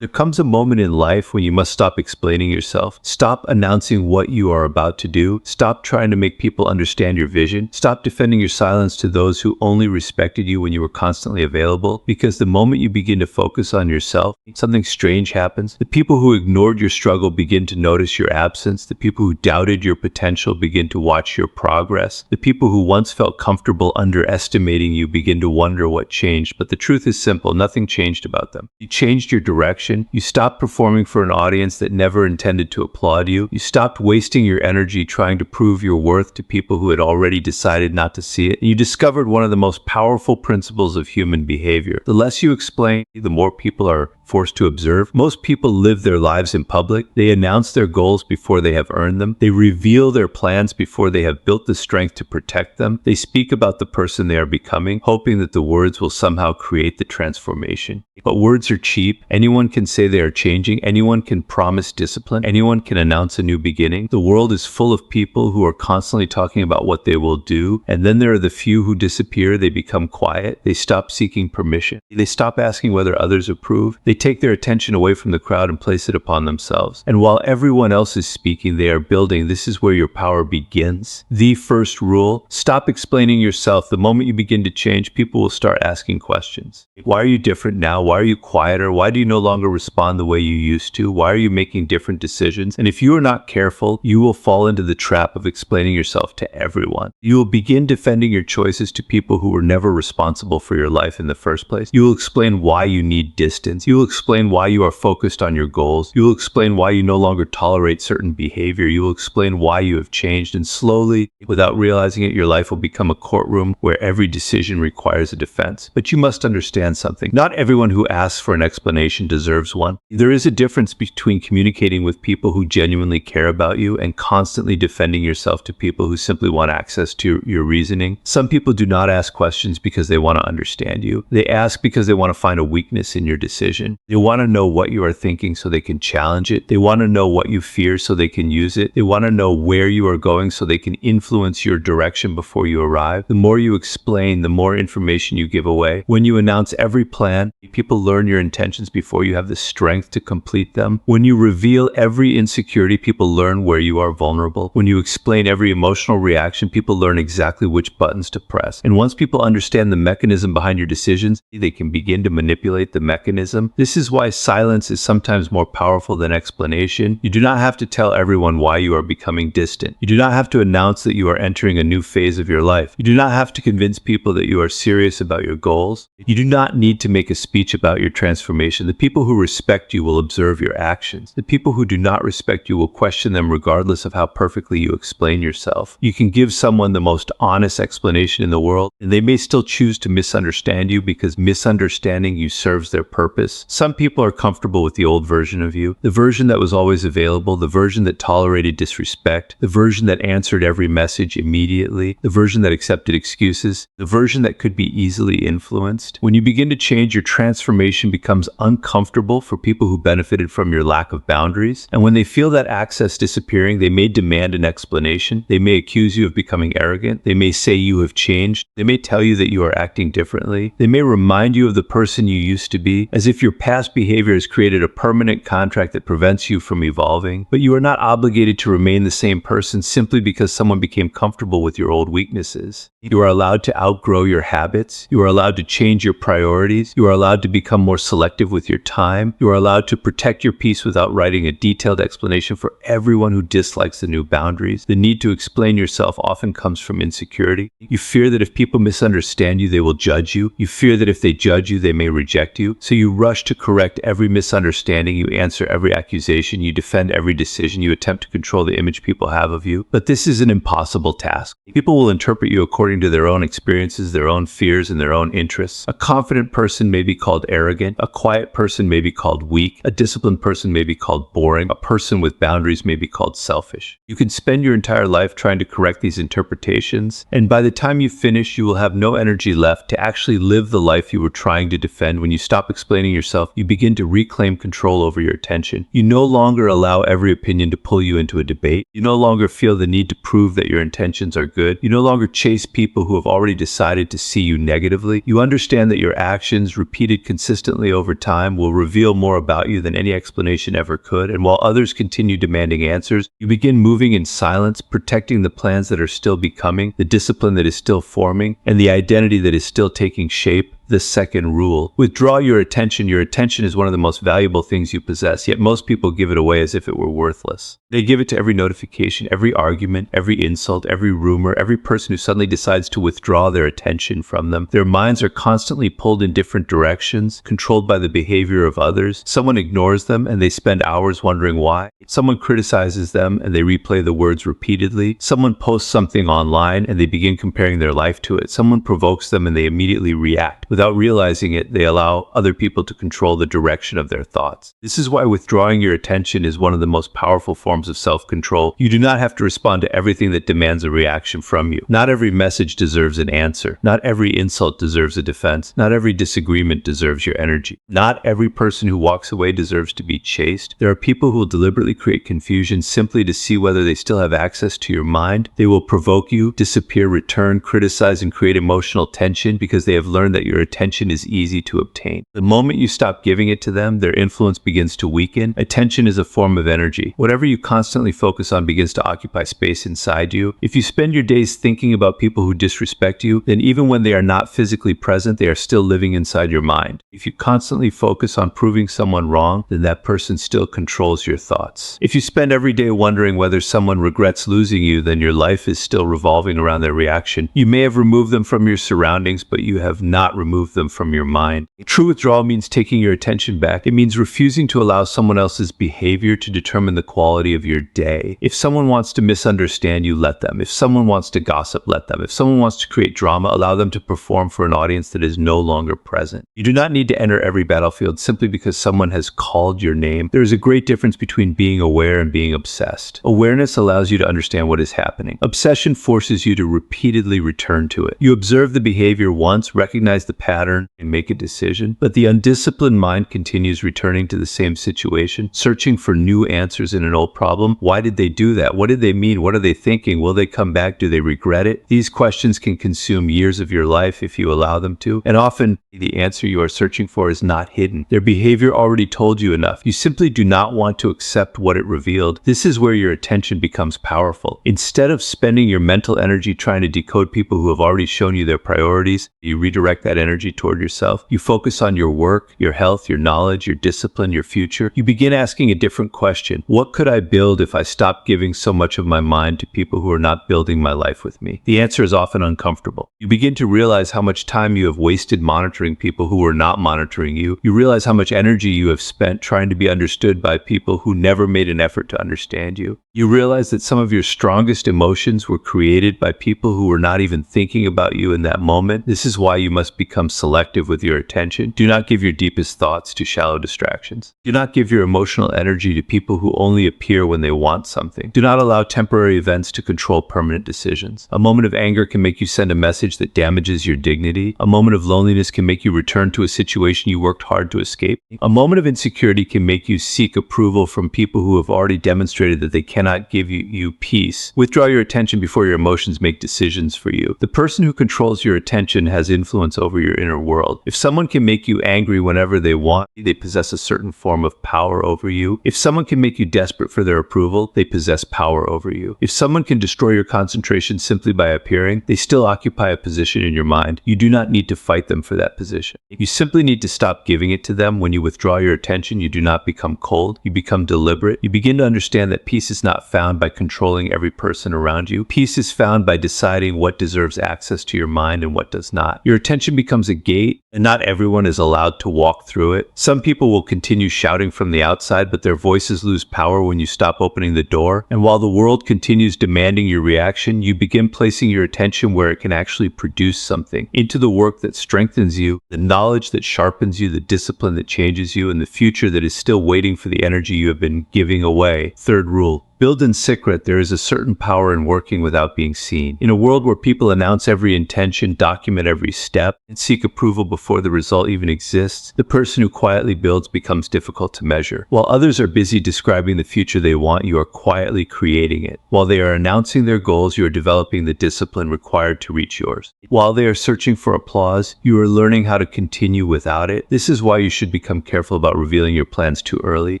There comes a moment in life when you must stop explaining yourself. Stop announcing what you are about to do. Stop trying to make people understand your vision. Stop defending your silence to those who only respected you when you were constantly available. Because the moment you begin to focus on yourself, something strange happens. The people who ignored your struggle begin to notice your absence. The people who doubted your potential begin to watch your progress. The people who once felt comfortable underestimating you begin to wonder what changed. But the truth is simple. Nothing changed about them. You changed your direction. You stopped performing for an audience that never intended to applaud you. You stopped wasting your energy trying to prove your worth to people who had already decided not to see it. And you discovered one of the most powerful principles of human behavior. The less you explain, the more people are forced to observe. Most people live their lives in public. They announce their goals before they have earned them. They reveal their plans before they have built the strength to protect them. They speak about the person they are becoming, hoping that the words will somehow create the transformation. But words are cheap. Anyone can say they are changing. Anyone can promise discipline. Anyone can announce a new beginning. The world is full of people who are constantly talking about what they will do. And then there are the few who disappear. They become quiet. They stop seeking permission. They stop asking whether others approve. They take their attention away from the crowd and place it upon themselves. And while everyone else is speaking, they are building. This is where your power begins. The first rule: stop explaining yourself. The moment you begin to change, people will start asking questions. Why are you different now? Why are you quieter? Why do you no longer respond the way you used to? Why are you making different decisions? And if you are not careful, you will fall into the trap of explaining yourself to everyone. You will begin defending your choices to people who were never responsible for your life in the first place. You will explain why you need distance. You will explain why you are focused on your goals. You will explain why you no longer tolerate certain behavior. You will explain why you have changed. And slowly, without realizing it, your life will become a courtroom where every decision requires a defense. But you must understand something. Not everyone who asks for an explanation deserves one. There is a difference between communicating with people who genuinely care about you and constantly defending yourself to people who simply want access to your reasoning. Some people do not ask questions because they want to understand you. They ask because they want to find a weakness in your decision. They want to know what you are thinking so they can challenge it. They want to know what you fear so they can use it. They want to know where you are going so they can influence your direction before you arrive. The more you explain, the more information you give away. When you announce every plan, people learn your intentions before you have the strength to complete them. When you reveal every insecurity, people learn where you are vulnerable. When you explain every emotional reaction, people learn exactly which buttons to press. And once people understand the mechanism behind your decisions, they can begin to manipulate the mechanism. This is why silence is sometimes more powerful than explanation. You do not have to tell everyone why you are becoming distant. You do not have to announce that you are entering a new phase of your life. You do not have to convince people that you are serious about your goals. You do not need to make a speech about your transformation. The people who respect you will observe your actions. The people who do not respect you will question them regardless of how perfectly you explain yourself. You can give someone the most honest explanation in the world, and they may still choose to misunderstand you because misunderstanding you serves their purpose. Some people are comfortable with the old version of you, the version that was always available, the version that tolerated disrespect, the version that answered every message immediately, the version that accepted excuses, the version that could be easily influenced. When you begin to change, your transformation becomes uncomfortable for people who benefited from your lack of boundaries. And when they feel that access disappearing, they may demand an explanation. They may accuse you of becoming arrogant. They may say you have changed. They may tell you that you are acting differently. They may remind you of the person you used to be, as if your past behavior has created a permanent contract that prevents you from evolving. But you are not obligated to remain the same person simply because someone became comfortable with your old weaknesses. You are allowed to outgrow your habits. You are allowed to change your priorities. You are allowed to become more selective with your time. You are allowed to protect your peace without writing a detailed explanation for everyone who dislikes the new boundaries. The need to explain yourself often comes from insecurity. You fear that if people misunderstand you, they will judge you. You fear that if they judge you, they may reject you. So you rush to correct every misunderstanding. You answer every accusation. You defend every decision. You attempt to control the image people have of you. But this is an impossible task. People will interpret you according to their own experiences, their own fears, and their own interests. A confident person may be called arrogant. A quiet person may be called weak. A disciplined person may be called boring. A person with boundaries may be called selfish. You can spend your entire life trying to correct these interpretations, and by the time you finish, you will have no energy left to actually live the life you were trying to defend. When you stop explaining yourself yourself, you begin to reclaim control over your attention. You no longer allow every opinion to pull you into a debate. You no longer feel the need to prove that your intentions are good. You no longer chase people who have already decided to see you negatively. You understand that your actions, repeated consistently over time, will reveal more about you than any explanation ever could. And while others continue demanding answers, you begin moving in silence, protecting the plans that are still becoming, the discipline that is still forming, and the identity that is still taking shape. The second rule: withdraw your attention. Your attention is one of the most valuable things you possess, yet most people give it away as if it were worthless. They give it to every notification, every argument, every insult, every rumor, every person who suddenly decides to withdraw their attention from them. Their minds are constantly pulled in different directions, controlled by the behavior of others. Someone ignores them and they spend hours wondering why. Someone criticizes them and they replay the words repeatedly. Someone posts something online and they begin comparing their life to it. Someone provokes them and they immediately react. Without realizing it, they allow other people to control the direction of their thoughts. This is why withdrawing your attention is one of the most powerful forms of self-control. You do not have to respond to everything that demands a reaction from you. Not every message deserves an answer. Not every insult deserves a defense. Not every disagreement deserves your energy. Not every person who walks away deserves to be chased. There are people who will deliberately create confusion simply to see whether they still have access to your mind. They will provoke you, disappear, return, criticize, and create emotional tension because they have learned that your attention is easy to obtain. The moment you stop giving it to them, their influence begins to weaken. Attention is a form of energy. Whatever you constantly focus on begins to occupy space inside you. If you spend your days thinking about people who disrespect you, then even when they are not physically present, they are still living inside your mind. If you constantly focus on proving someone wrong, then that person still controls your thoughts. If you spend every day wondering whether someone regrets losing you, then your life is still revolving around their reaction. You may have removed them from your surroundings, but you have not removed them from your mind. True withdrawal means taking your attention back. It means refusing to allow someone else's behavior to determine the quality of your day. If someone wants to misunderstand you, let them. If someone wants to gossip, let them. If someone wants to create drama, allow them to perform for an audience that is no longer present. You do not need to enter every battlefield simply because someone has called your name. There is a great difference between being aware and being obsessed. Awareness allows you to understand what is happening. Obsession forces you to repeatedly return to it. You observe the behavior once, recognize the pattern, and make a decision, but the undisciplined mind continues returning to the same situation, searching for new answers in an old problem. Why did they do that? What did they mean? What are they thinking? Will they come back? Do they regret it? These questions can consume years of your life if you allow them to, and often the answer you are searching for is not hidden. Their behavior already told you enough. You simply do not want to accept what it revealed. This is where your attention becomes powerful. Instead of spending your mental energy trying to decode people who have already shown you their priorities, you redirect that energy toward yourself. You focus on your work, your health, your knowledge, your discipline, your future. You begin asking a different question. What could I build if I stopped giving so much of my mind to people who are not building my life with me? The answer is often uncomfortable. You begin to realize how much time you have wasted monitoring people who are not monitoring you. You realize how much energy you have spent trying to be understood by people who never made an effort to understand you. You realize that some of your strongest emotions were created by people who were not even thinking about you in that moment. This is why you must become selective with your attention. Do not give your deepest thoughts to shallow distractions. Do not give your emotional energy to people who only appear when they want something. Do not allow temporary events to control permanent decisions. A moment of anger can make you send a message that damages your dignity. A moment of loneliness can make you return to a situation you worked hard to escape. A moment of insecurity can make you seek approval from people who have already demonstrated that they cannot give you peace. Withdraw your attention before your emotions make decisions for you. The person who controls your attention has influence over your inner world. If someone can make you angry whenever they want, they possess a certain form of power over you. If someone can make you desperate for their approval, they possess power over you. If someone can destroy your concentration simply by appearing, they still occupy a position in your mind. You do not need to fight them for that position. You simply need to stop giving it to them. When you withdraw your attention, you do not become cold. You become deliberate. You begin to understand that peace is not found by controlling every person around you. Peace is found by deciding what deserves access to your mind and what does not. Your attention becomes a gate, and not everyone is allowed to walk through it. Some people will continue shouting from the outside, but their voices lose power when you stop opening the door. And while the world continues demanding your reaction, you begin placing your attention where it can actually produce something, into the work that strengthens you, the knowledge that sharpens you, the discipline that changes you, and the future that is still waiting for the energy you have been giving away. Third rule: build in secret. There is a certain power in working without being seen. In a world where people announce every intention, document every step, and seek approval before before the result even exists, the person who quietly builds becomes difficult to measure. While others are busy describing the future they want, you are quietly creating it. While they are announcing their goals, you are developing the discipline required to reach yours. While they are searching for applause, you are learning how to continue without it. This is why you should become careful about revealing your plans too early.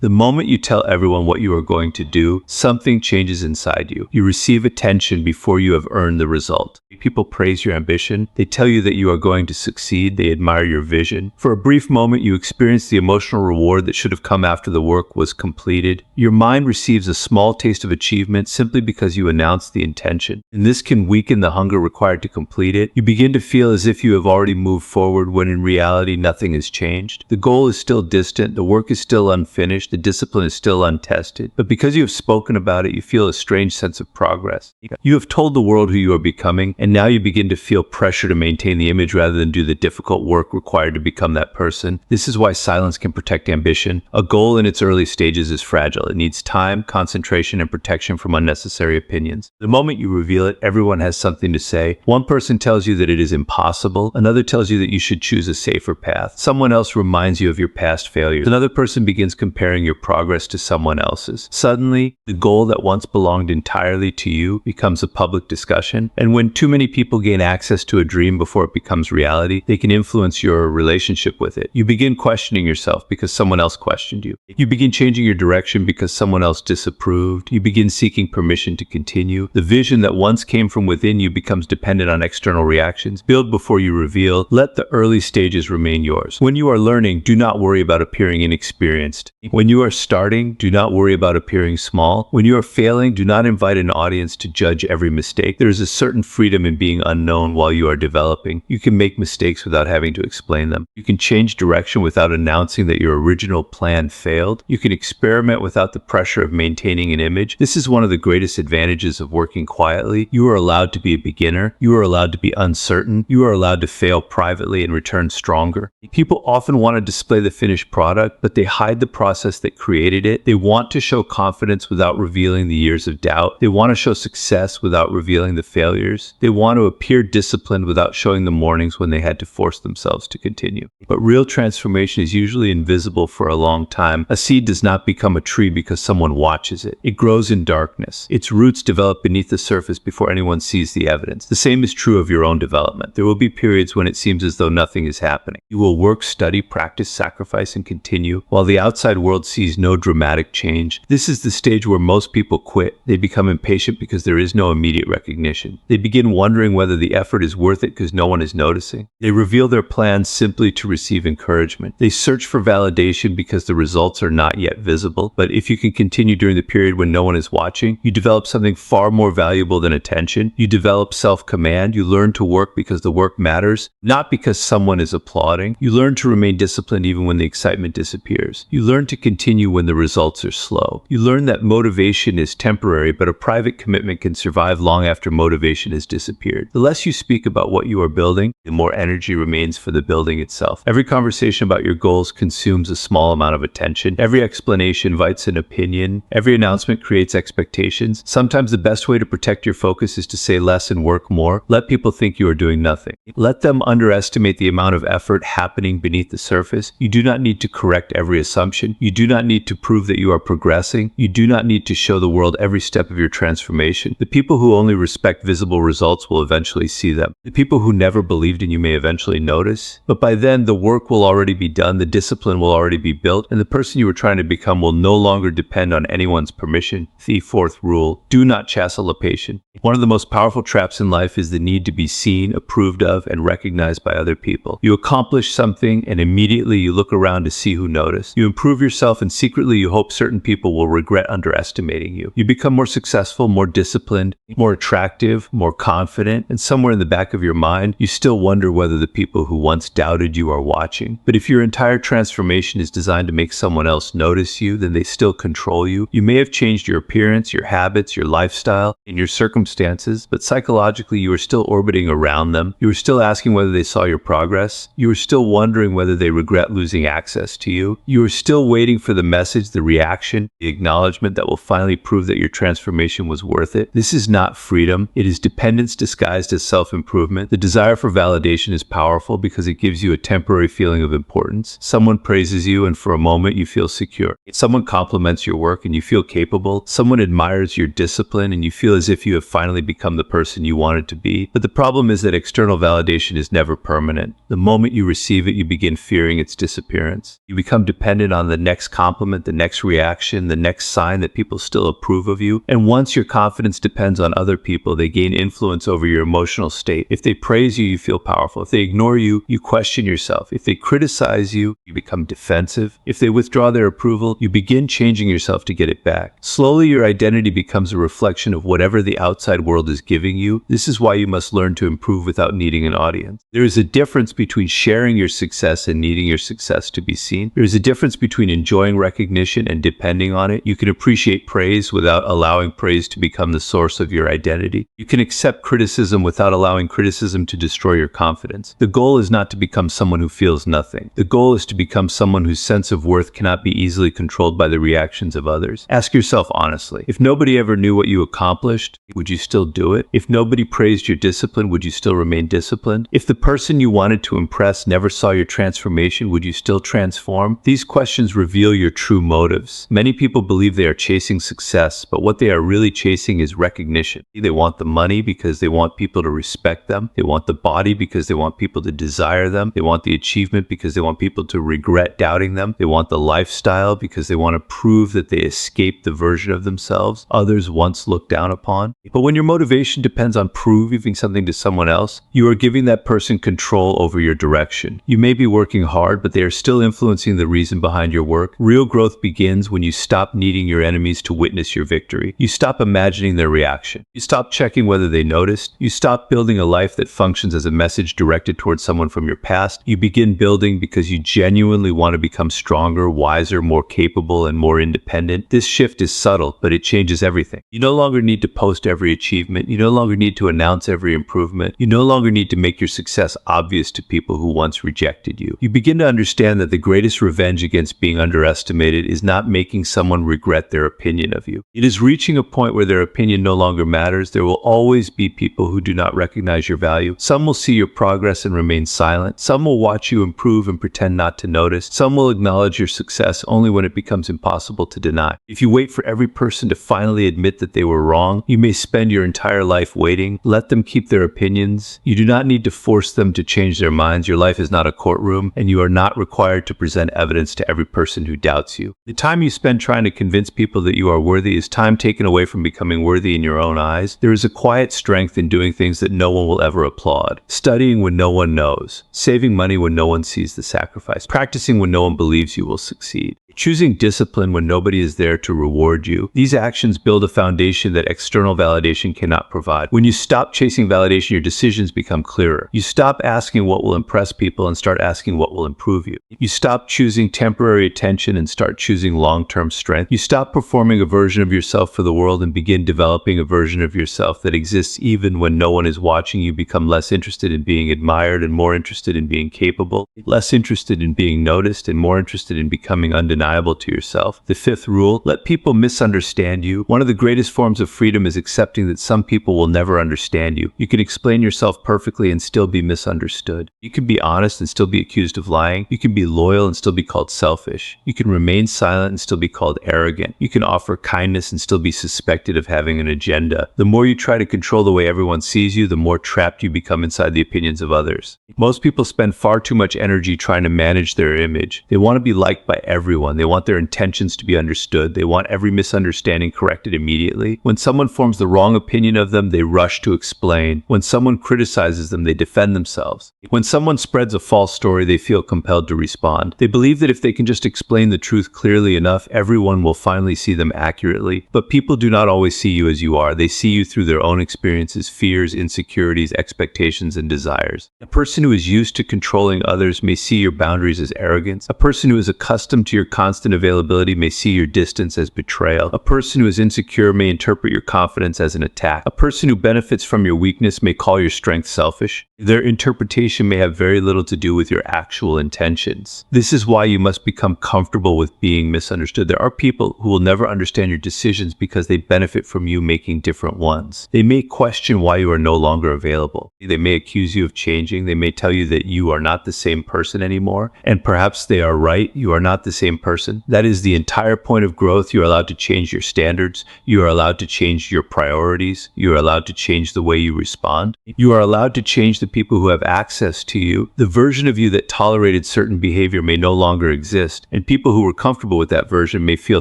The moment you tell everyone what you are going to do, something changes inside you. You receive attention before you have earned the result. People praise your ambition. They tell you that you are going to succeed. They admire your vision. For a brief moment, you experience the emotional reward that should have come after the work was completed. Your mind receives a small taste of achievement simply because you announced the intention. And this can weaken the hunger required to complete it. You begin to feel as if you have already moved forward when in reality nothing has changed. The goal is still distant. The work is still unfinished. The discipline is still untested. But because you have spoken about it, you feel a strange sense of progress. You have told the world who you are becoming, and now you begin to feel pressure to maintain the image rather than do the difficult work required to become that person. This is why silence can protect ambition. A goal in its early stages is fragile. It needs time, concentration, and protection from unnecessary opinions. The moment you reveal it, everyone has something to say. One person tells you that it is impossible. Another tells you that you should choose a safer path. Someone else reminds you of your past failures. Another person begins comparing your progress to someone else's. Suddenly, the goal that once belonged entirely to you becomes a public discussion. And when too many people gain access to a dream before it becomes reality, they can influence your relationship with it. You begin questioning yourself because someone else questioned you. You begin changing your direction because someone else disapproved. You begin seeking permission to continue. The vision that once came from within you becomes dependent on external reactions. Build before you reveal. Let the early stages remain yours. When you are learning, do not worry about appearing inexperienced. When you are starting, do not worry about appearing small. When you are failing, do not invite an audience to judge every mistake. There is a certain freedom in being unknown while you are developing. You can make mistakes without having to explain them. You can change direction without announcing that your original plan failed. You can experiment without the pressure of maintaining an image. This is one of the greatest advantages of working quietly. You are allowed to be a beginner. You are allowed to be uncertain. You are allowed to fail privately and return stronger. People often want to display the finished product, but they hide the process that created it. They want to show confidence without revealing the years of doubt. They want to show success without revealing the failures. They want to appear disciplined without showing the mornings when they had to force themselves to continue. But real transformation is usually invisible for a long time. A seed does not become a tree because someone watches it. It grows in darkness. Its roots develop beneath the surface before anyone sees the evidence. The same is true of your own development. There will be periods when it seems as though nothing is happening. You will work, study, practice, sacrifice, and continue while the outside world sees no dramatic change. This is the stage where most people quit. They become impatient because there is no immediate recognition. They begin wondering whether the effort is worth it because no one is noticing. They reveal their plans simply to receive encouragement. They search for validation because the results are not yet visible. But if you can continue during the period when no one is watching, you develop something far more valuable than attention. You develop self-command. You learn to work because the work matters, not because someone is applauding. You learn to remain disciplined even when the excitement disappears. You learn to continue when the results are slow. You learn that motivation is temporary, but a private commitment can survive long after motivation has disappeared. The less you speak about what you are building, the more energy remains for the building itself. Every conversation about your goals consumes a small amount of attention. Every explanation invites an opinion. Every announcement creates expectations. Sometimes the best way to protect your focus is to say less and work more. Let people think you are doing nothing. Let them underestimate the amount of effort happening beneath the surface. You do not need to correct every assumption. You do not need to prove that you are progressing. You do not need to show the world every step of your transformation. The people who only respect visible results will eventually see them. The people who never believed in you may eventually notice, but by then the work will already be done, the discipline will already be built, and the person you were trying to become will no longer depend on anyone's permission. The fourth rule: do not chassis a patient. One of the most powerful traps in life is the need to be seen, approved of, and recognized by other people. You accomplish something and immediately you look around to see who noticed. You improve yourself and secretly you hope certain people will regret underestimating you. You become more successful, more disciplined, more attractive, more confident, and somewhere in the back of your mind, you still wonder whether the people who once doubted you are watching. But if your entire transformation is designed to make someone else notice you, then they still control you. You may have changed your appearance, your habits, your lifestyle, and your circumstances, but psychologically you are still orbiting around them. You are still asking whether they saw your progress. You are still wondering whether they regret losing access to you. You are still waiting for the message, the reaction, the acknowledgement that will finally prove that your transformation was worth it. This is not freedom. It is dependence disguised as self-improvement. The desire for validation is powerful because it gives you a temporary feeling of importance. Someone praises you and for a moment you feel secure. Someone compliments your work and you feel capable. Someone admires your discipline and you feel as if you have finally become the person you wanted to be. But the problem is that external validation is never permanent. The moment you receive it, you begin fearing its disappearance. You become dependent on the next compliment, the next reaction, the next sign that people still approve of you. And once your confidence depends on other people, they gain influence over your emotional state. If they praise you, you feel powerful. If they ignore you, you question yourself. If they criticize you, you become defensive. If they withdraw their approval, you begin changing yourself to get it back. Slowly, your identity becomes a reflection of whatever the outside world is giving you. This is why you must learn to improve without needing an audience. There is a difference between sharing your success and needing your success to be seen. There is a difference between enjoying recognition and depending on it. You can appreciate praise without allowing praise to become the source of your identity. You can accept criticism without allowing criticism to destroy your confidence. The goal is not to become someone who feels nothing. The goal is to become someone whose sense of worth cannot be easily controlled by the reactions of others. Ask yourself honestly, if nobody ever knew what you accomplished, would you still do it? If nobody praised your discipline, would you still remain disciplined? If the person you wanted to impress never saw your transformation, would you still transform? These questions reveal your true motives. Many people believe they are chasing success, but what they are really chasing is recognition. They want the money because they want people to respect them. They want the body because they want people to desire them. They want the achievement because they want people to regret doubting them. They want the lifestyle because they want to prove that they escaped the version of themselves others once looked down upon. But when your motivation depends on proving something to someone else, you are giving that person control over your direction. You may be working hard, but they are still influencing the reason behind your work. Real growth begins when you stop needing your enemies to witness your victory. You stop imagining their reaction. You stop checking whether they noticed. You stop building a life that functions as a message directed towards someone from your past. You begin building because you genuinely want to become stronger, wiser, more capable, and more independent. This shift is subtle, but it changes everything. You no longer need to post every achievement. You no longer need to announce every improvement. You no longer need to make your success obvious to people who once rejected you. You begin to understand that the greatest revenge against being underestimated is not making someone regret their opinion of you. It is reaching a point where their opinion no longer matters. There will always be people who do not recognize your value. Some will see your progress and remain silent. Some will watch you improve and pretend not to notice. Some will acknowledge your success only when it becomes impossible to deny. If you wait for every person to finally admit that they were wrong, you may spend your entire life waiting. Let them keep their opinions. You do not need to force them to change their minds. Your life is not a courtroom, and you are not required to present evidence to every person who doubts you. The time you spend trying to convince people that you are worthy is time taken away from becoming worthy in your own eyes. There is a quiet strength in doing things that no one will ever applaud. Studying when no one knows. Saving money when no one sees the sacrifice. Practicing when no one believes you will succeed. Choosing discipline when nobody is there to reward you. These actions build a foundation that external validation cannot provide. When you stop chasing validation, your decisions become clearer. You stop asking what will impress people and start asking what will improve you. You stop choosing temporary attention and start choosing long-term strength. You stop performing a version of yourself for the world and begin developing a version of yourself that exists even when no one is watching. You become less interested in being admired and more interested in being capable, less interested in being noticed and more interested in becoming undeniable to yourself. The fifth rule, let people misunderstand you. One of the greatest forms of freedom is accepting that some people will never understand you. You can explain yourself perfectly and still be misunderstood. You can be honest and still be accused of lying. You can be loyal and still be called selfish. You can remain silent and still be called arrogant. You can offer kindness and still be suspected of having an agenda. The more you try to control the way everyone sees you, the more trapped you become inside the opinions of others. Most people spend far too much energy trying to manage their image. They want to be liked by everyone. They want their intentions to be understood. They want every misunderstanding corrected immediately. When someone forms the wrong opinion of them, they rush to explain. When someone criticizes them, they defend themselves. When someone spreads a false story, they feel compelled to respond. They believe that if they can just explain the truth clearly enough, everyone will finally see them accurately. But people do not always see you as you are. They see you through their own experiences, fears, insecurities, expectations, and desires. A person who is used to controlling others may see your boundaries as arrogance. A person who is accustomed to your constant availability may see your distance as betrayal. A person who is insecure may interpret your confidence as an attack. A person who benefits from your weakness may call your strength selfish. Their interpretation may have very little to do with your actual intentions. This is why you must become comfortable with being misunderstood. There are people who will never understand your decisions because they benefit from you making different ones. They may question question why you are no longer available. They may accuse you of changing. They may tell you that you are not the same person anymore. And perhaps they are right. You are not the same person. That is the entire point of growth. You are allowed to change your standards. You are allowed to change your priorities. You are allowed to change the way you respond. You are allowed to change the people who have access to you. The version of you that tolerated certain behavior may no longer exist, and people who were comfortable with that version may feel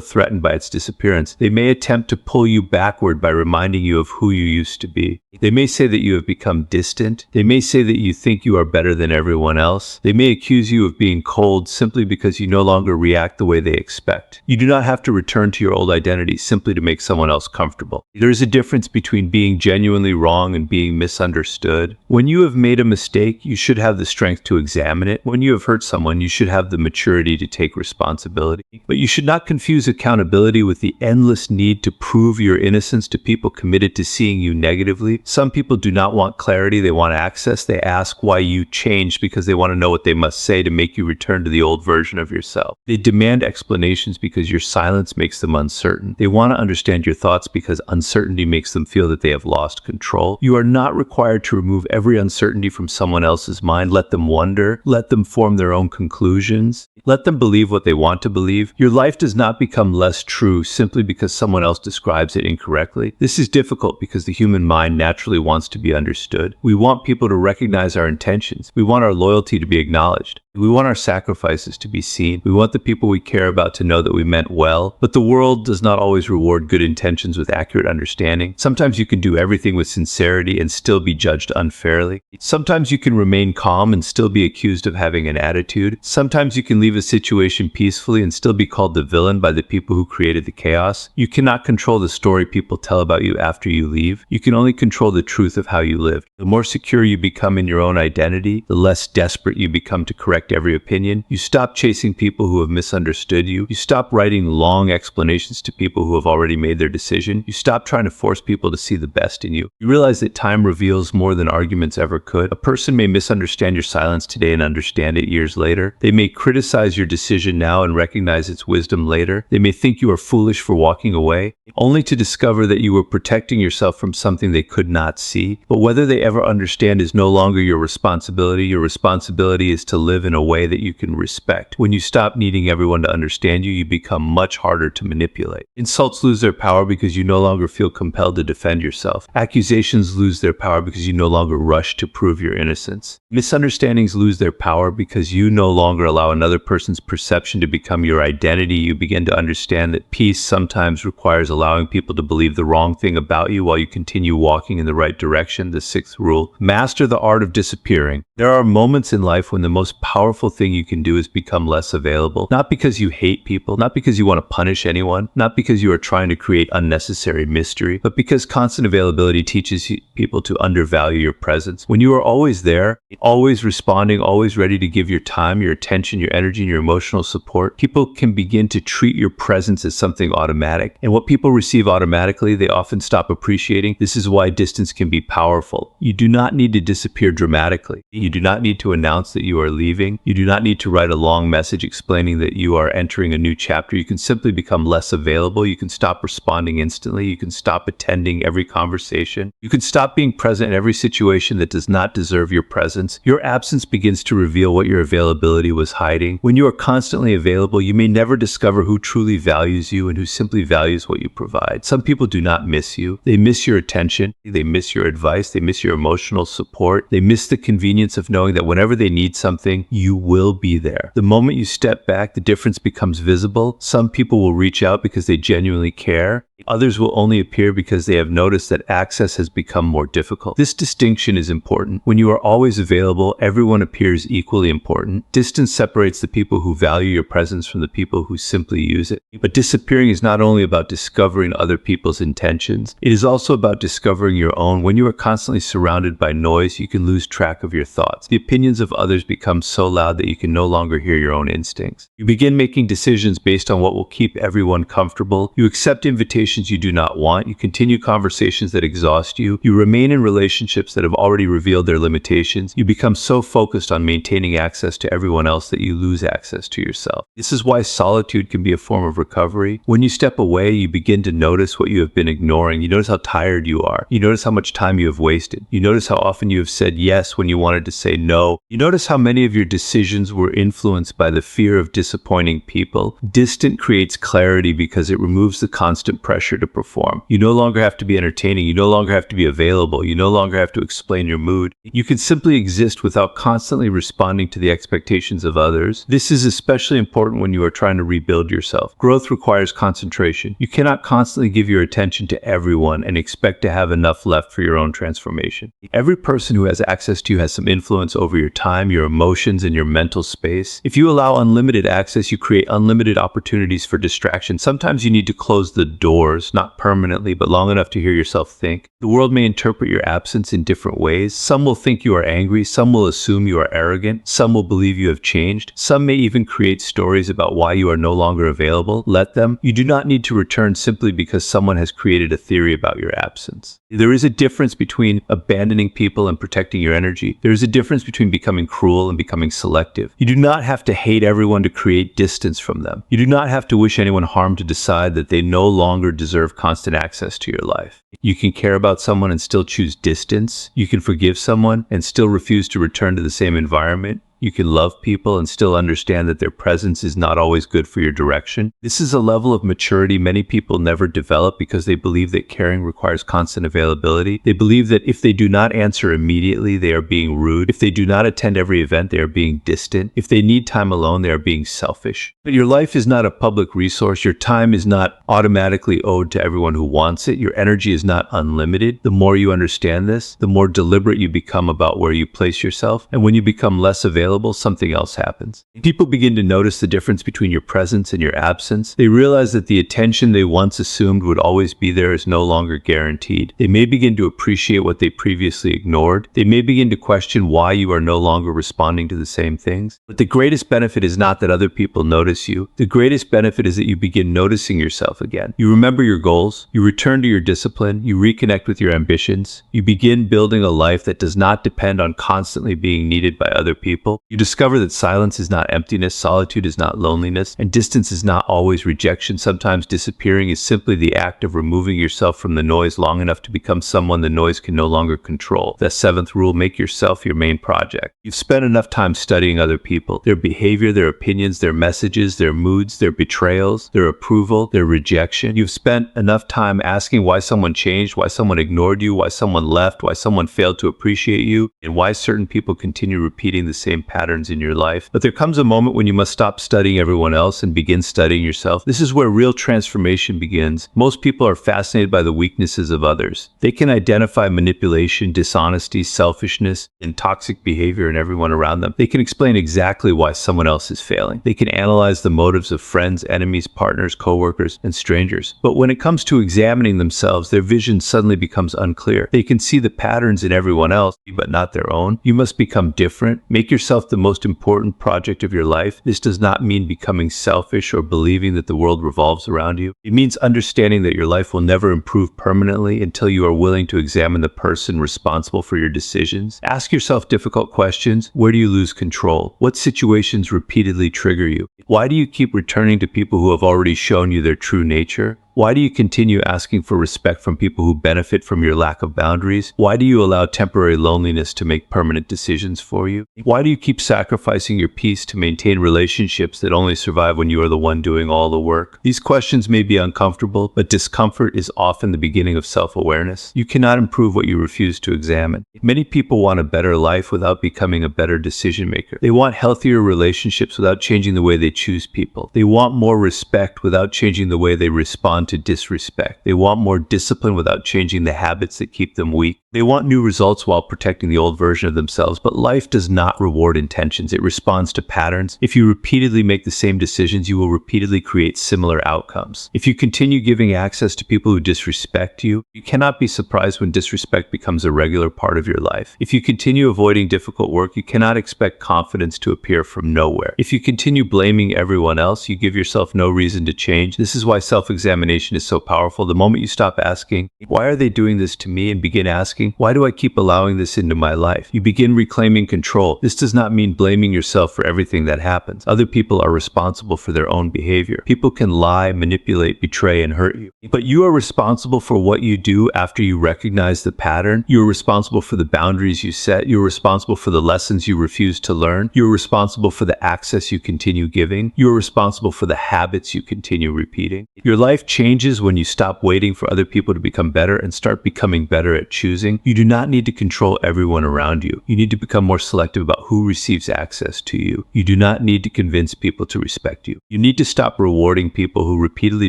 threatened by its disappearance. They may attempt to pull you backward by reminding you of who you used to be. They may say that you have become distant. They may say that you think you are better than everyone else. They may accuse you of being cold simply because you no longer react the way they expect. You do not have to return to your old identity simply to make someone else comfortable. There is a difference between being genuinely wrong and being misunderstood. When you have made a mistake, you should have the strength to examine it. When you have hurt someone, you should have the maturity to take responsibility. But you should not confuse accountability with the endless need to prove your innocence to people committed to seeing you negatively. Some people do not want clarity, they want access. They ask why you changed because they want to know what they must say to make you return to the old version of yourself. They demand explanations because your silence makes them uncertain. They want to understand your thoughts because uncertainty makes them feel that they have lost control. You are not required to remove every uncertainty from someone else's mind. Let them wonder. Let them form their own conclusions. Let them believe what they want to believe. Your life does not become less true simply because someone else describes it incorrectly. This is difficult because the human mind naturally wants to be understood. We want people to recognize our intentions. We want our loyalty to be acknowledged. We want our sacrifices to be seen. We want the people we care about to know that we meant well. But the world does not always reward good intentions with accurate understanding. Sometimes you can do everything with sincerity and still be judged unfairly. Sometimes you can remain calm and still be accused of having an attitude. Sometimes you can leave a situation peacefully and still be called the villain by the people who created the chaos. You cannot control the story people tell about you after you leave. You can only control the truth of how you lived. The more secure you become in your own identity, the less desperate you become to correct every opinion. You stop chasing people who have misunderstood you. You stop writing long explanations to people who have already made their decision. You stop trying to force people to see the best in you. You realize that time reveals more than arguments ever could. A person may misunderstand your silence today and understand it years later. They may criticize your decision now and recognize its wisdom later. They may think you are foolish for walking away, only to discover that you were protecting yourself from something they could not see. But whether they ever understand is no longer your responsibility. Your responsibility is to live in a way that you can respect. When you stop needing everyone to understand you, you become much harder to manipulate. Insults lose their power because you no longer feel compelled to defend yourself. Accusations lose their power because you no longer rush to prove your innocence. Misunderstandings lose their power because you no longer allow another person's perception to become your identity. You begin to understand that peace sometimes requires allowing people to believe the wrong thing about you while you continue walking in the right direction. The sixth rule: master the art of disappearing. There are moments in life when the most powerful thing you can do is become less available. Not because you hate people, not because you want to punish anyone, not because you are trying to create unnecessary mystery, but because constant availability teaches people to undervalue your presence. When you are always there, always responding, always ready to give your time, your attention, your energy, and your emotional support, people can begin to treat your presence as something automatic. And what people receive automatically, they often stop appreciating. This is why distance can be powerful. You do not need to disappear dramatically. You do not need to announce that you are leaving. You do not need to write a long message explaining that you are entering a new chapter. You can simply become less available. You can stop responding instantly. You can stop attending every conversation. You can stop being present in every situation that does not deserve your presence. Your absence begins to reveal what your availability was hiding. When you are constantly available, you may never discover who truly values you and who simply values what you provide. Some people do not miss you. They miss your attention. They miss your advice. They miss your emotional support. They miss the convenience of knowing that whenever they need something, you will be there. The moment you step back, the difference becomes visible. Some people will reach out because they genuinely care. Others will only appear because they have noticed that access has become more difficult. This distinction is important. When you are always available, everyone appears equally important. Distance separates the people who value your presence from the people who simply use it. But disappearing is not only about discovering other people's intentions, it is also about discovering your own. When you are constantly surrounded by noise, you can lose track of your thoughts. thoughts. The opinions of others become so loud that you can no longer hear your own instincts. You begin making decisions based on what will keep everyone comfortable. You accept invitations you do not want. You continue conversations that exhaust you. You remain in relationships that have already revealed their limitations. You become so focused on maintaining access to everyone else that you lose access to yourself. This is why solitude can be a form of recovery. When you step away, you begin to notice what you have been ignoring. You notice how tired you are. You notice how much time you have wasted. You notice how often you have said yes when you wanted to say no. You notice how many of your decisions were influenced by the fear of disappointing people. Distance creates clarity because it removes the constant pressure to perform. You no longer have to be entertaining. You no longer have to be available. You no longer have to explain your mood. You can simply exist without constantly responding to the expectations of others. This is especially important when you are trying to rebuild yourself. Growth requires concentration. You cannot constantly give your attention to everyone and expect to have enough left for your own transformation. Every person who has access to you has some influence over your time, your emotions, and your mental space. If you allow unlimited access, you create unlimited opportunities for distraction. Sometimes you need to close the doors, not permanently, but long enough to hear yourself think. The world may interpret your absence in different ways. Some will think you are angry. Some will assume you are arrogant. Some will believe you have changed. Some may even create stories about why you are no longer available. Let them. You do not need to return simply because someone has created a theory about your absence. There is a difference between abandoning people and protecting your energy. There is a difference between becoming cruel and becoming selective. You do not have to hate everyone to create distance from them. You do not have to wish anyone harm to decide that they no longer deserve constant access to your life. You can care about someone and still choose distance. You can forgive someone and still refuse to return to the same environment. You can love people and still understand that their presence is not always good for your direction. This is a level of maturity many people never develop because they believe that caring requires constant availability. They believe that if they do not answer immediately, they are being rude. If they do not attend every event, they are being distant. If they need time alone, they are being selfish. But your life is not a public resource. Your time is not automatically owed to everyone who wants it. Your energy is not unlimited. The more you understand this, the more deliberate you become about where you place yourself. And when you become less available, something else happens. People begin to notice the difference between your presence and your absence. They realize that the attention they once assumed would always be there is no longer guaranteed. They may begin to appreciate what they previously ignored. They may begin to question why you are no longer responding to the same things. But the greatest benefit is not that other people notice you. The greatest benefit is that you begin noticing yourself again. You remember your goals. You return to your discipline. You reconnect with your ambitions. You begin building a life that does not depend on constantly being needed by other people. You discover that silence is not emptiness, solitude is not loneliness, and distance is not always rejection. Sometimes disappearing is simply the act of removing yourself from the noise long enough to become someone the noise can no longer control. The seventh rule, make yourself your main project. You've spent enough time studying other people, their behavior, their opinions, their messages, their moods, their betrayals, their approval, their rejection. You've spent enough time asking why someone changed, why someone ignored you, why someone left, why someone failed to appreciate you, and why certain people continue repeating the same patterns in your life. But there comes a moment when you must stop studying everyone else and begin studying yourself. This is where real transformation begins. Most people are fascinated by the weaknesses of others. They can identify manipulation, dishonesty, selfishness, and toxic behavior in everyone around them. They can explain exactly why someone else is failing. They can analyze the motives of friends, enemies, partners, coworkers, and strangers. But when it comes to examining themselves, their vision suddenly becomes unclear. They can see the patterns in everyone else, but not their own. You must become different. Make yourself the most important project of your life. This does not mean becoming selfish or believing that the world revolves around you. It means understanding that your life will never improve permanently until you are willing to examine the person responsible for your decisions. Ask yourself difficult questions. Where do you lose control? What situations repeatedly trigger you? Why do you keep returning to people who have already shown you their true nature? Why do you continue asking for respect from people who benefit from your lack of boundaries? Why do you allow temporary loneliness to make permanent decisions for you? Why do you keep sacrificing your peace to maintain relationships that only survive when you are the one doing all the work? These questions may be uncomfortable, but discomfort is often the beginning of self-awareness. You cannot improve what you refuse to examine. Many people want a better life without becoming a better decision maker. They want healthier relationships without changing the way they choose people. They want more respect without changing the way they respond respond to disrespect. They want more discipline without changing the habits that keep them weak. They want new results while protecting the old version of themselves, but life does not reward intentions. It responds to patterns. If you repeatedly make the same decisions, you will repeatedly create similar outcomes. If you continue giving access to people who disrespect you, you cannot be surprised when disrespect becomes a regular part of your life. If you continue avoiding difficult work, you cannot expect confidence to appear from nowhere. If you continue blaming everyone else, you give yourself no reason to change. This is why self-examination is so powerful. The moment you stop asking, why are they doing this to me, and begin asking, why do I keep allowing this into my life? You begin reclaiming control. This does not mean blaming yourself for everything that happens. Other people are responsible for their own behavior. People can lie, manipulate, betray, and hurt you. But you are responsible for what you do after you recognize the pattern. You are responsible for the boundaries you set. You are responsible for the lessons you refuse to learn. You are responsible for the access you continue giving. You are responsible for the habits you continue repeating. Your life changes when you stop waiting for other people to become better and start becoming better at choosing. You do not need to control everyone around you. You need to become more selective about who receives access to you. You do not need to convince people to respect you. You need to stop rewarding people who repeatedly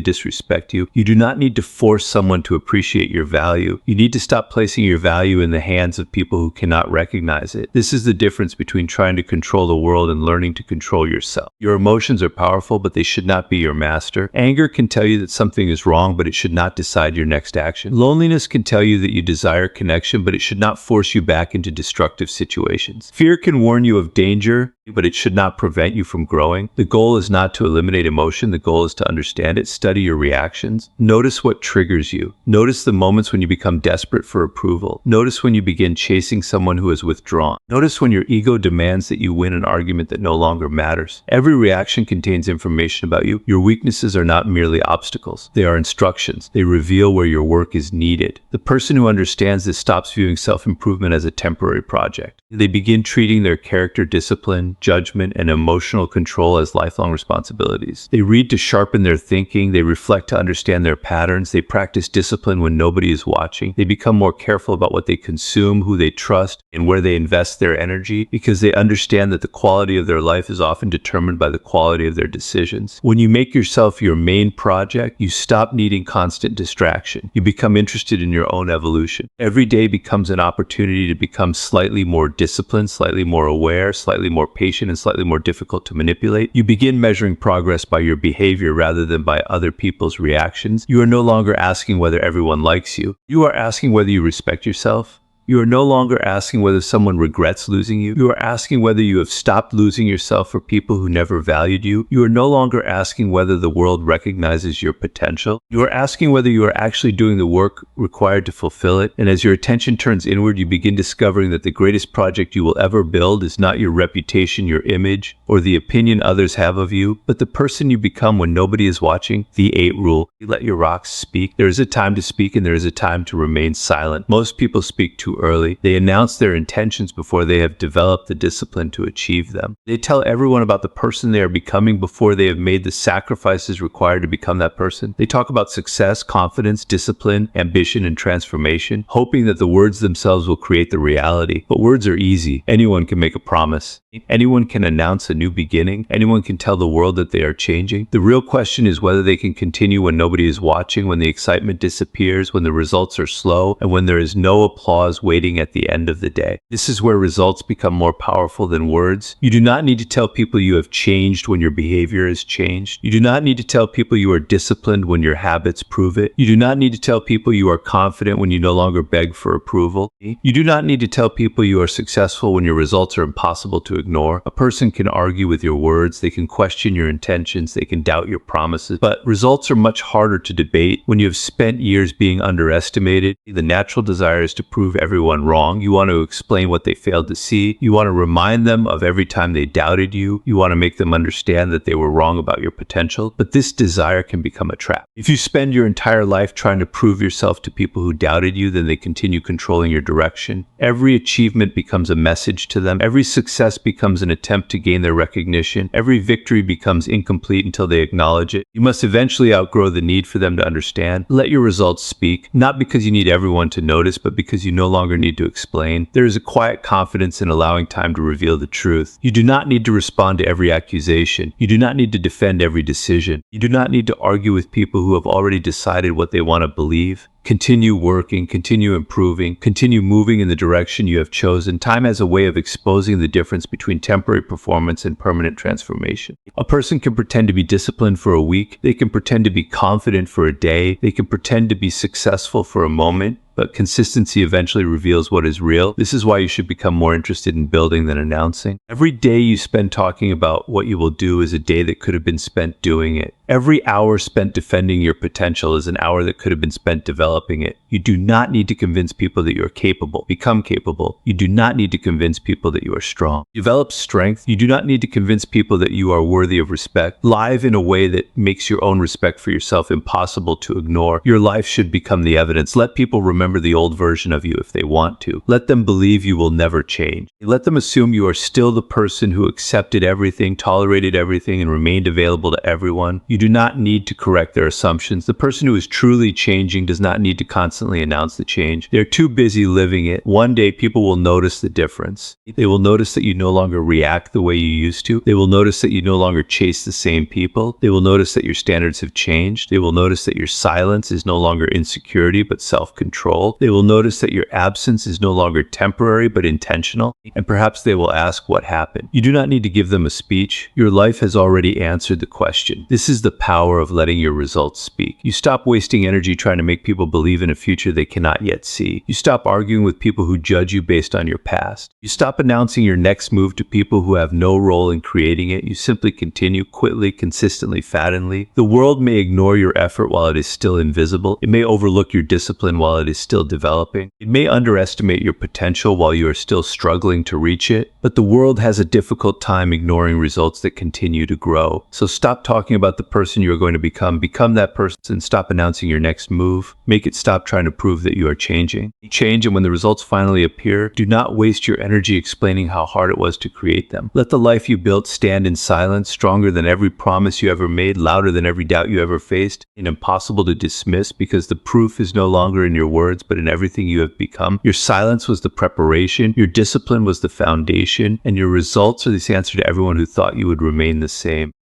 disrespect you. You do not need to force someone to appreciate your value. You need to stop placing your value in the hands of people who cannot recognize it. This is the difference between trying to control the world and learning to control yourself. Your emotions are powerful, but they should not be your master. Anger can tell you that something is wrong, but it should not decide your next action. Loneliness can tell you that you desire connection, but it should not force you back into destructive situations. Fear can warn you of danger, but it should not prevent you from growing. The goal is not to eliminate emotion. The goal is to understand it. Study your reactions. Notice what triggers you. Notice the moments when you become desperate for approval. Notice when you begin chasing someone who has withdrawn. Notice when your ego demands that you win an argument that no longer matters. Every reaction contains information about you. Your weaknesses are not merely obstacles. They are instructions. They reveal where your work is needed. The person who understands this stops viewing self-improvement as a temporary project. They begin treating their character, discipline, judgment, and emotional control as lifelong responsibilities. They read to sharpen their thinking. They reflect to understand their patterns. They practice discipline when nobody is watching. They become more careful about what they consume, who they trust, and where they invest their energy, because they understand that the quality of their life is often determined by the quality of their decisions. When you make yourself your main project, you stop needing constant distraction. You become interested in your own evolution. Every day becomes an opportunity to become slightly more disciplined, slightly more aware, slightly more patient, and slightly more difficult to manipulate. You begin measuring progress by your behavior rather than by other people's reactions. You are no longer asking whether everyone likes you. You are asking whether you respect yourself. You are no longer asking whether someone regrets losing you. You are asking whether you have stopped losing yourself for people who never valued you. You are no longer asking whether the world recognizes your potential. You are asking whether you are actually doing the work required to fulfill it. And as your attention turns inward, you begin discovering that the greatest project you will ever build is not your reputation, your image, or the opinion others have of you, but the person you become when nobody is watching. The 8 rule. You let your rocks speak. There is a time to speak and there is a time to remain silent. Most people speak too early. They announce their intentions before they have developed the discipline to achieve them. They tell everyone about the person they are becoming before they have made the sacrifices required to become that person. They talk about success, confidence, discipline, ambition, and transformation, hoping that the words themselves will create the reality. But words are easy. Anyone can make a promise. Anyone can announce a new beginning. Anyone can tell the world that they are changing. The real question is whether they can continue when nobody is watching, when the excitement disappears, when the results are slow, and when there is no applause waiting at the end of the day. This is where results become more powerful than words. You do not need to tell people you have changed when your behavior has changed. You do not need to tell people you are disciplined when your habits prove it. You do not need to tell people you are confident when you no longer beg for approval. You do not need to tell people you are successful when your results are impossible to ignore. A person can argue with your words, they can question your intentions, they can doubt your promises, but results are much harder to debate. When you have spent years being underestimated, the natural desire is to prove everyone wrong. You want to explain what they failed to see. You want to remind them of every time they doubted you. You want to make them understand that they were wrong about your potential. But this desire can become a trap. If you spend your entire life trying to prove yourself to people who doubted you, then they continue controlling your direction. Every achievement becomes a message to them. Every success becomes an attempt to gain their recognition. Every victory becomes incomplete until they acknowledge it. You must eventually outgrow the need for them to understand. Let your results speak, not because you need everyone to notice, but because you no longer longer need to explain. There is a quiet confidence in allowing time to reveal the truth. You do not need to respond to every accusation. You do not need to defend every decision. You do not need to argue with people who have already decided what they want to believe. Continue working, continue improving, continue moving in the direction you have chosen. Time has a way of exposing the difference between temporary performance and permanent transformation. A person can pretend to be disciplined for a week. They can pretend to be confident for a day. They can pretend to be successful for a moment. But consistency eventually reveals what is real. This is why you should become more interested in building than announcing. Every day you spend talking about what you will do is a day that could have been spent doing it. Every hour spent defending your potential is an hour that could have been spent developing it. You do not need to convince people that you are capable. Become capable. You do not need to convince people that you are strong. Develop strength. You do not need to convince people that you are worthy of respect. Live in a way that makes your own respect for yourself impossible to ignore. Your life should become the evidence. Let people remember the old version of you if they want to. Let them believe you will never change. Let them assume you are still the person who accepted everything, tolerated everything, and remained available to everyone. You do not need to correct their assumptions. The person who is truly changing does not need to constantly announce the change. They're too busy living it. One day people will notice the difference. They will notice that you no longer react the way you used to. They will notice that you no longer chase the same people. They will notice that your standards have changed. They will notice that your silence is no longer insecurity but self-control. They will notice that your absence is no longer temporary but intentional, and perhaps they will ask what happened. You do not need to give them a speech. Your life has already answered the question. This is the power of letting your results speak. You stop wasting energy trying to make people believe in a future they cannot yet see. You stop arguing with people who judge you based on your past. You stop announcing your next move to people who have no role in creating it. You simply continue quickly, consistently, fattedly. The world may ignore your effort while it is still invisible. It may overlook your discipline while it is still developing. It may underestimate your potential while you are still struggling to reach it, but the world has a difficult time ignoring results that continue to grow. So stop talking about the person you are going to become. Become that person. Stop announcing your next move. Make it stop trying to prove that you are changing. Change, and when the results finally appear, do not waste your energy explaining how hard it was to create them. Let the life you built stand in silence, stronger than every promise you ever made, louder than every doubt you ever faced, and impossible to dismiss because the proof is no longer in your words but in everything you have become. Your silence was the preparation, your discipline was the foundation, and your results are the answer to everyone who thought you would remain the same.